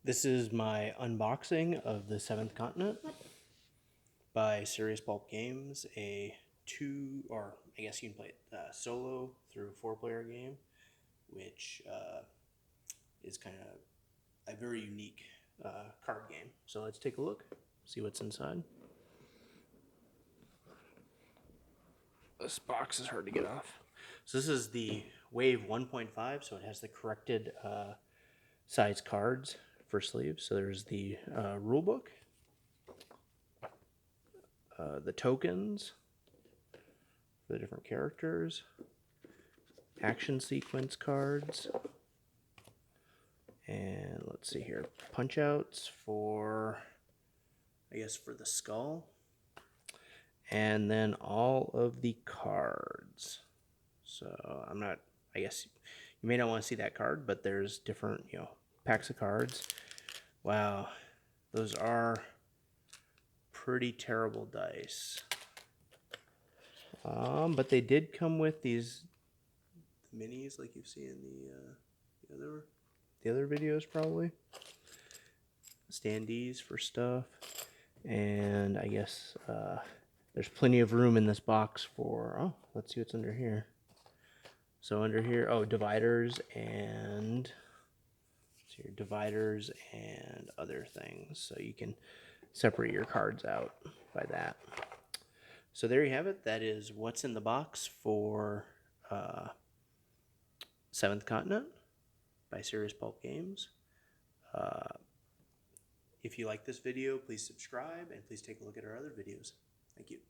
This is my unboxing of the Seventh Continent by Serious Pulp Games, a or I guess you can play it solo through 4-player game, which is kind of a very unique card game. So let's take a look, see what's inside. This box is hard to get off. So this is the Wave 1.5, so it has the corrected size cards for sleeves. So there's the rule book, the tokens for the different characters, action sequence cards, and let's see here, punch outs for, I guess, for the skull, and then all of the cards. So I guess you may not want to see that card, but there's different, packs of cards. Wow, those are pretty terrible dice. But they did come with these minis, like you've seen in the other videos, probably. Standees for stuff, and I guess there's plenty of room in this box for. Oh, let's see what's under here. So under here, dividers and other things, so you can separate your cards out by that. So there you have it. That is what's in the box for Seventh Continent by Serious Pulp Games. If you like this video, please subscribe and please take a look at our other videos. Thank you.